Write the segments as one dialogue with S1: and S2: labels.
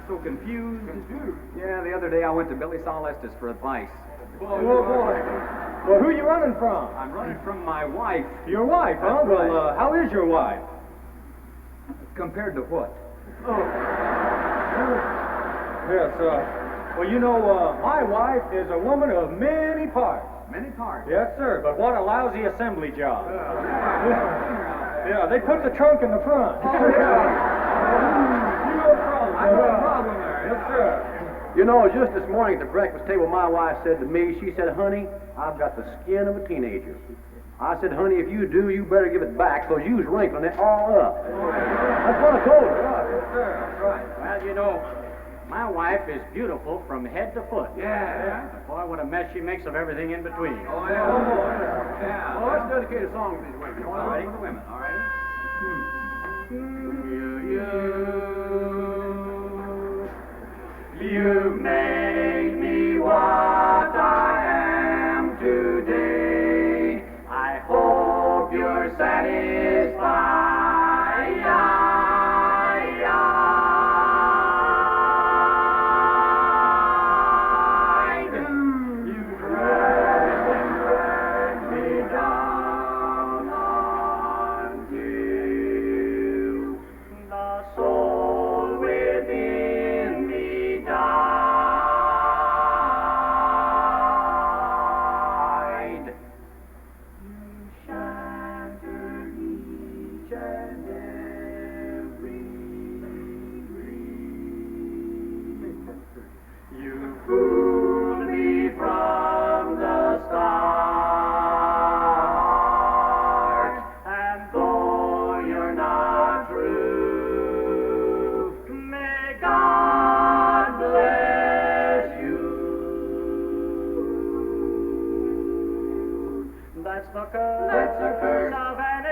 S1: so confused.
S2: Yeah, the other day I went to Billy Saul Estes for advice.
S1: Oh, boy. Well, who you running from?
S2: I'm running from my wife.
S1: Your wife, huh?
S2: That's right.
S1: Well, how is your wife?
S2: Compared to what?
S1: Oh. Yes, well, you know, my wife is a woman of many parts.
S2: Many parts.
S1: Yes, sir, but what a lousy assembly job. Yeah, they put the trunk in the front.
S2: Oh,
S1: No problem.
S2: I got a problem there.
S1: Yes, sir.
S3: You know, just this morning at the breakfast table, my wife said to me, she said, honey, I've got the skin of a teenager. I said, honey, if you do, you better give it back, because you was wrinkling it all up. That's what I told her.
S1: Yes, sir, that's right.
S4: Well, you know, my wife is beautiful from head to foot.
S2: Yeah.
S4: Boy, what a mess she makes of everything in between.
S2: Oh, yeah.
S1: Oh, boy.
S2: Yeah.
S3: Well, let's dedicate a song to these women.
S2: All right, for the women, all right?
S4: You make me what I am today. I hope you're satisfied. You drag me down until the soul within me died. You shattered each and every dream. You fooled me from the start, and though you're not true, may God bless you. That's the curse of an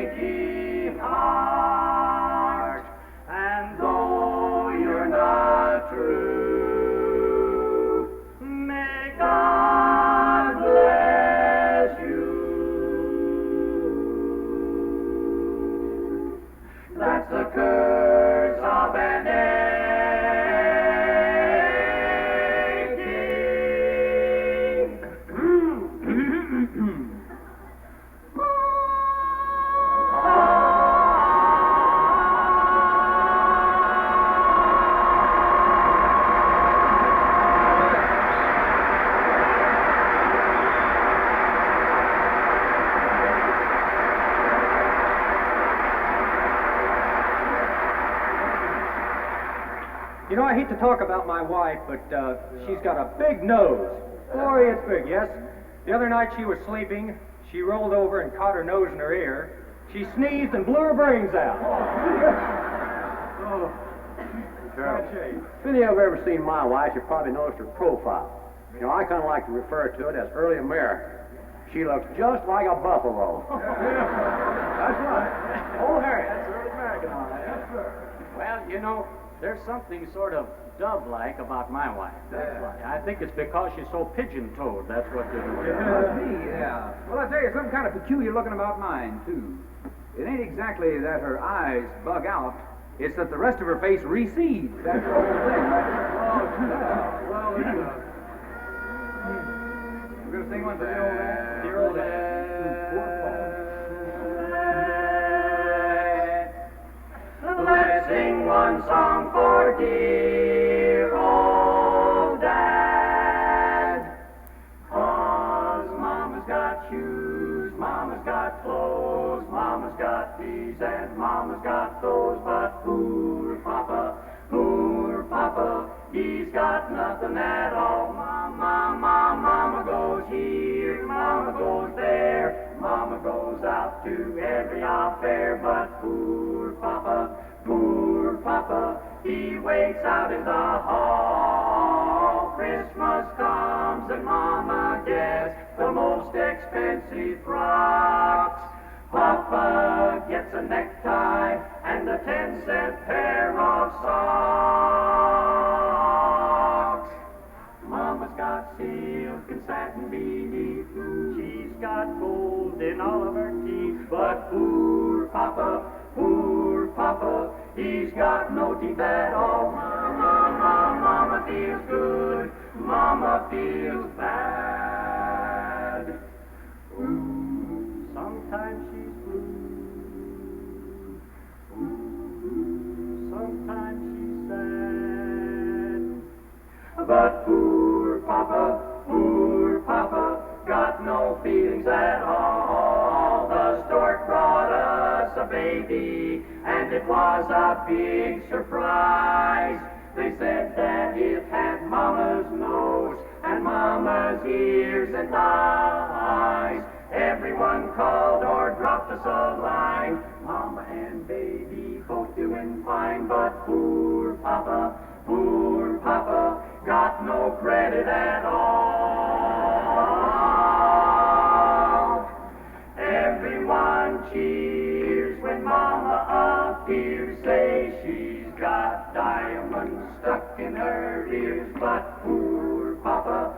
S4: aching heart. And though you're not true, may God bless you. That's the curse of an
S1: You know, I hate to talk about my wife, but she's got a big nose. Boy, it's big, yes. The other night she was sleeping. She rolled over and caught her nose in her ear. She sneezed and blew her brains out.
S3: Oh, terrible. If any of you have ever seen my wife, you probably noticed her profile. You know, I kind of like to refer to it as early American. She looks just like a buffalo. That's right.
S4: Oh, Harry, that's early American on that. Yes, sir. Well, you know, there's something sort of dove-like about my wife. I think it's because she's so pigeon-toed. That's what it is.
S2: Yeah. Well, I tell you, something kind of peculiar looking about mine, too. It ain't exactly that her eyes bug out. It's that the rest of her face recedes. That's the whole thing.
S1: Well,
S2: We're going to sing one for the old man?
S1: dear old dad.
S4: Let's sing one song for dear old Dad. 'Cause Mama's got shoes, Mama's got clothes, Mama's got these and Mama's got those. But poor Papa, he's got nothing at all. Mama goes here, Mama goes there, Mama goes out to every affair. But poor Papa, he waits out in the hall. Christmas comes and Mama gets the most expensive frocks. Papa gets a necktie and a 10-cent pair of socks. Mama's got silk and satin beneath. She's got gold in all of her teeth. But poor Papa, He's got no teeth at all. Mama feels good. Mama feels bad. Ooh, sometimes she's blue. Ooh, sometimes she's sad. But poor Papa, got no feelings at all. The stork brought us a baby, and it was a big surprise. They said that it had Mama's nose and Mama's ears and eyes. Everyone called or dropped us a line. Mama and baby both doing fine, but poor Papa, got no credit at all. Everyone cheers when Mama appears, say she's got diamonds stuck in her ears. But poor Papa,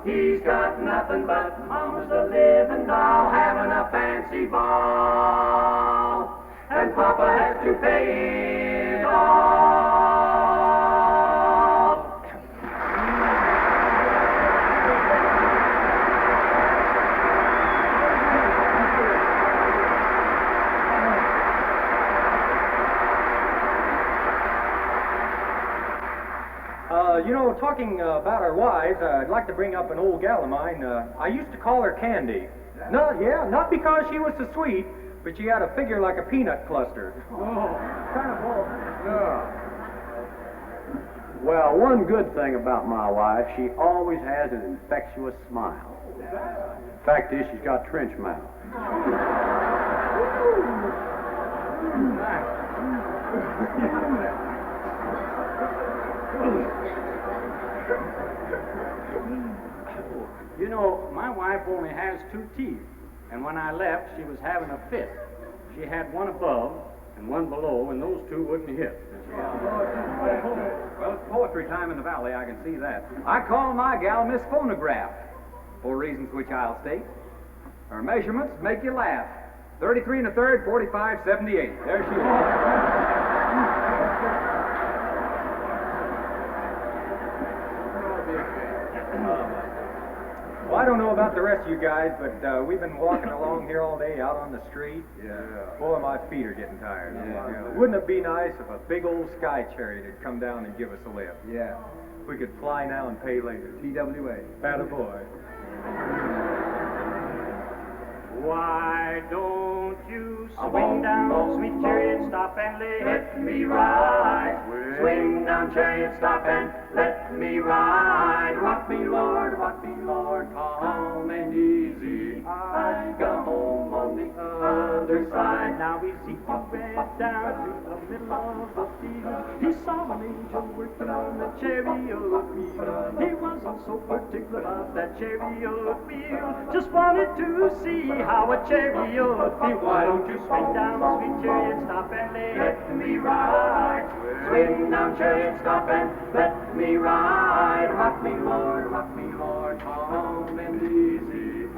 S4: he's got nothing but Mama's a living doll, having a fancy ball, and Papa has to pay it all.
S1: Talking about our wives, I'd like to bring up an old gal of mine. I used to call her Candy. Not because she was so sweet, but she had a figure like a peanut cluster.
S3: Well, one good thing about my wife, she always has an infectious smile. Fact is, she's got trench mouth.
S2: You know, my wife only has 2 teeth, and when I left, she was having a fit. She had one above and one below, and those 2 wouldn't hit. Well, it's poetry time in the valley, I can see that. I call my gal Miss Phonograph, for reasons which I'll state. Her measurements make you laugh. 33 1/3, 45, 78. There she is.
S1: Well, I don't know about the rest of you guys, but we've been walking along here all day out on the street.
S2: Yeah.
S1: Boy, my feet are getting tired.
S2: Yeah.
S1: Wouldn't it be nice if a big old sky chariot had come down and give us a lift?
S2: Yeah.
S1: We could fly now and pay later.
S2: TWA.
S1: Attaboy.
S4: Why don't you swing down, sweet chariot, stop and let me ride? Swing down, chariot, stop and let me ride. Rock me, Lord, calm and easy. I got home on the other side. Now we see he went down to the middle of the field. He saw an angel working on the chariot wheel. He wasn't so particular about that chariot wheel. Just wanted to see how a chariot feel. Why don't you swing down, sweet chariot, stop and let me ride? Swing down, chariot, stop and let me ride. Rock me, Lord, calm and easy. I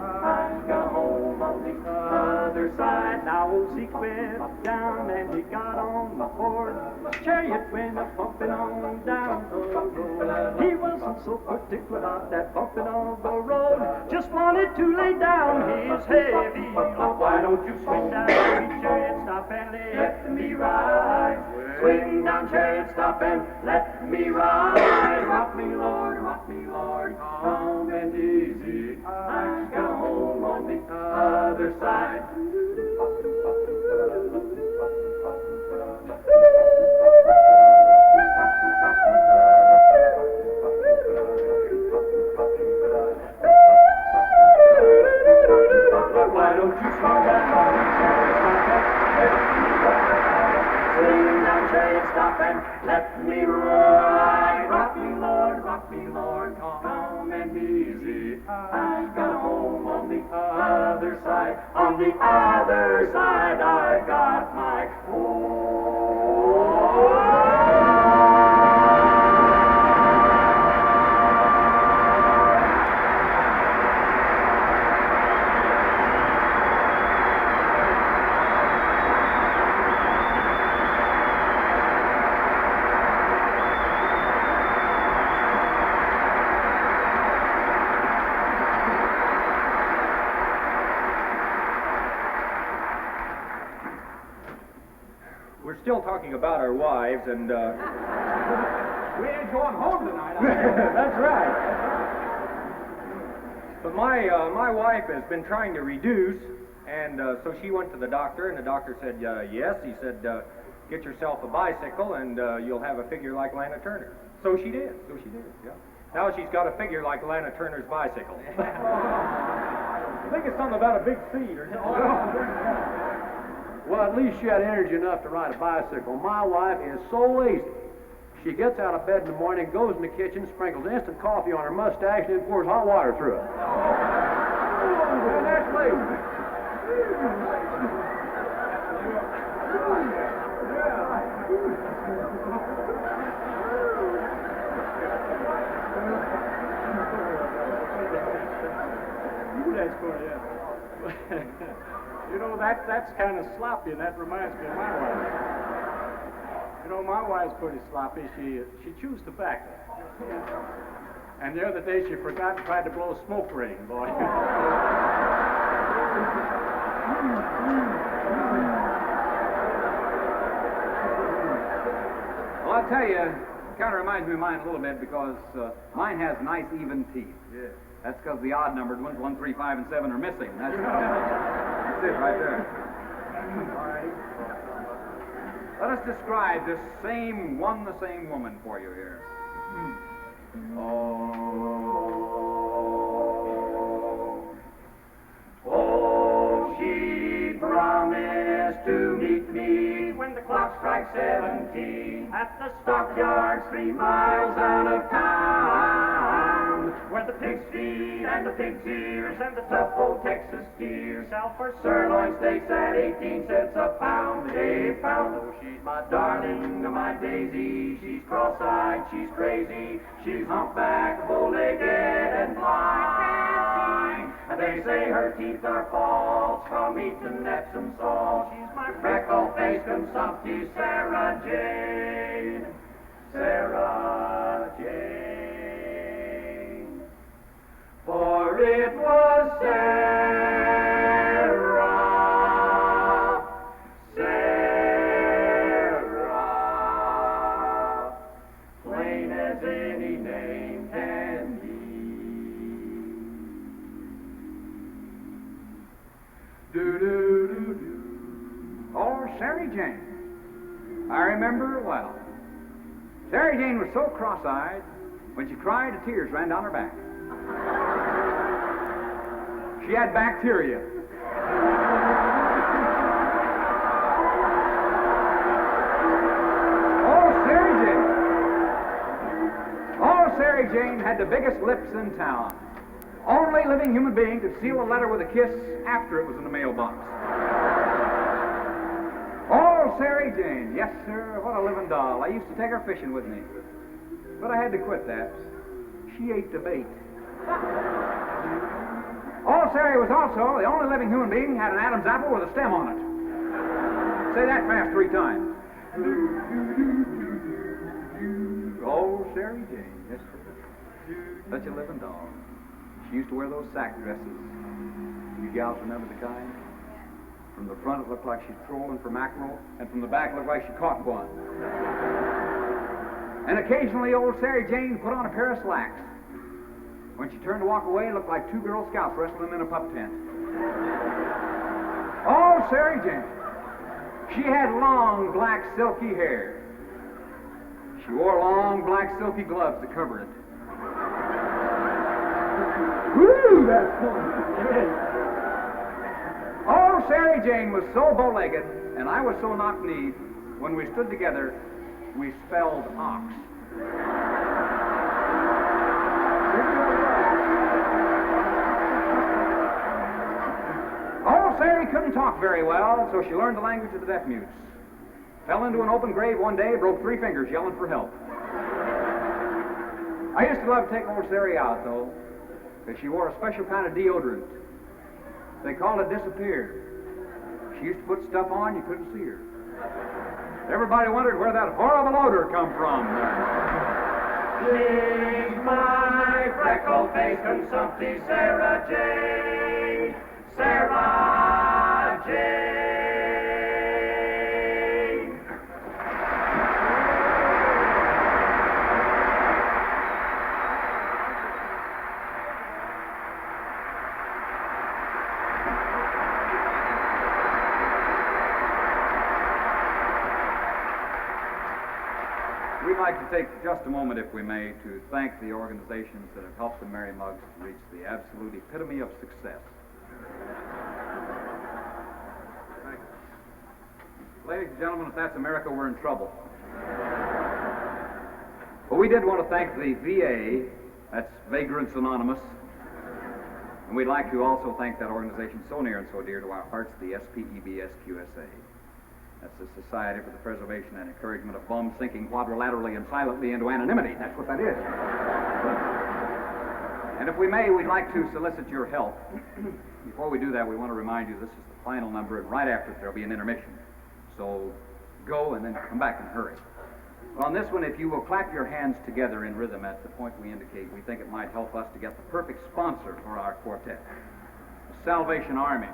S4: got home on the other side. Now old Zeke went down and he got on the board. Chariot went a bumping on down the road. He wasn't so particular about that bumping on the road. Just wanted to lay down his heavy load. Why don't you swing down, sweet chariot, stop and let me ride? Swing down, chariot, stop and let me ride. Rock me, Lord, calm and easy. I got home on the other side. Why don't you swing down, chariot, stop and let me ride? Rock me, Lord, calm and easy. I got home on the other side. On the other side, I got my home.
S1: still talking about our wives, and
S2: We ain't going home tonight.
S1: that's right. But my wife has been trying to reduce, and so she went to the doctor, and the doctor said yes. He said, get yourself a bicycle, and you'll have a figure like Lana Turner. So she did. Yeah. Now she's got a figure like Lana Turner's bicycle. I think it's something about a big seat or something.
S3: Well, at least she had energy enough to ride a bicycle. My wife is so lazy. She gets out of bed in the morning, goes in the kitchen, sprinkles instant coffee on her mustache, and then pours hot water through it. Well, that's lazy.
S5: That's good, yeah. You know, that's kind of sloppy, and that reminds me of my wife. You know, my wife's pretty sloppy. She chews tobacco. And the other day she forgot and tried to blow a smoke ring, boy.
S2: Well, I'll tell you, it kind of reminds me of mine a little bit because mine has nice even teeth.
S5: Yeah.
S2: That's because the odd-numbered ones, 1, 3, 5, and 7, are missing. That's it right there.
S5: All right.
S2: Let us describe this same woman for you here.
S4: Oh, she promised to meet me when the clock strikes 17 at the stockyards 3 miles out of town, where the pig's feet and the pig's ears and the tough old Texas steers sell for sirloin steaks at 18 cents a pound. A pound. Oh, she's my darling, my daisy. She's cross-eyed, she's crazy, she's humpback, bow-legged, and blind. And they say her teeth are false from eating Epsom salt. She's my freckle-faced consumptive Sarah Jane. Sarah Jane. For it was Sarah, Sarah, plain as any name can be. Do-do-do-do.
S2: Oh, Sarah Jane. I remember her well. Sarah Jane was so cross-eyed, when she cried, the tears ran down her back. She had bacteria. Oh, Sarah Jane had the biggest lips in town. Only living human being could seal a letter with a kiss after it was in the mailbox. Oh, Sarah Jane. Yes, sir. What a living doll. I used to take her fishing with me. But I had to quit that. She ate the bait. Oh, Sarah was also the only living human being who had an Adam's apple with a stem on it. Say that fast 3 times. Oh, Sarah Jane. Yes, sir. Such a living doll. She used to wear those sack dresses. You gals remember the kind? From the front, it looked like she's trolling for mackerel, and from the back, it looked like she caught one. And occasionally, old Sarah Jane put on a pair of slacks. When she turned to walk away, it looked like 2 Girl Scouts wrestling in a pup tent. Oh, Sarah Jane. She had long, black, silky hair. She wore long, black, silky gloves to cover it. Woo, that's fun. Oh, Sarah Jane was so bow-legged, and I was so knock-kneed, when we stood together, we spelled ox. Oh, Sarah couldn't talk very well, so she learned the language of the deaf mutes. Fell into an open grave one day, broke 3 fingers yelling for help. I used to love to take old Sarah out, though, because she wore a special kind of deodorant. They called it Disappear. She used to put stuff on, you couldn't see her. Everybody wondered where that horrible odor come from.
S4: She's my freckle-faced consumptive Sarah Jane. Sarah Jane.
S2: like to take just a moment, if we may, to thank the organizations that have helped the Merry Mugs to reach the absolute epitome of success. Ladies and gentlemen, if that's America, we're in trouble. But we did want to thank the VA, that's Vagrants Anonymous, and we'd like to also thank that organization so near and so dear to our hearts, the SPEBSQSA. That's the Society for the Preservation and Encouragement of Bombs Sinking Quadrilaterally and Silently into Anonymity. That's what that is. And if we may, we'd like to solicit your help. Before we do that, we want to remind you this is the final number, and right after it, there'll be an intermission. So go and then come back and hurry. On this one, if you will clap your hands together in rhythm at the point we indicate, we think it might help us to get the perfect sponsor for our quartet, the Salvation Army.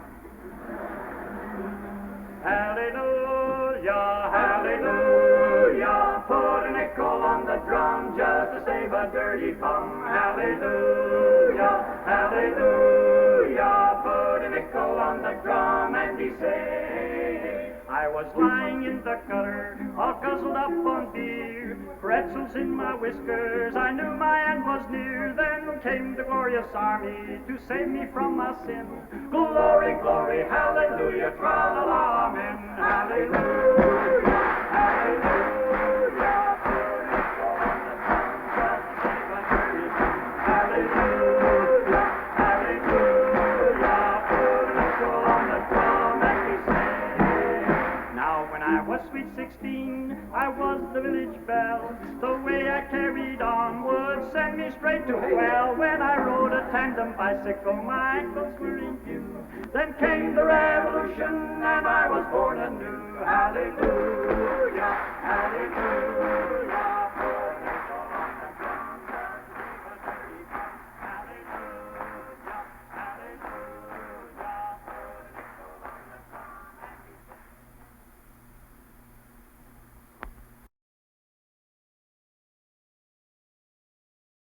S4: Hallelujah, hallelujah, put a nickel on the drum just to save a dirty bum. Hallelujah, hallelujah, put a nickel on the drum and be saved. I was lying in the gutter, all guzzled up on beer, pretzels in my whiskers, I knew my end was near. Then came the glorious army to save me from my sin. Glory, glory, hallelujah, tra-la-la, amen. Hallelujah, hallelujah, hallelujah, hallelujah, put a nickel on the drum and be saved. Now when I was sweet 16, I was the village belle. The way I carried on would send me straight to hell. When I rode a tandem bicycle, my ankles were in view. Then came the revolution, and I was born anew. Hallelujah, hallelujah.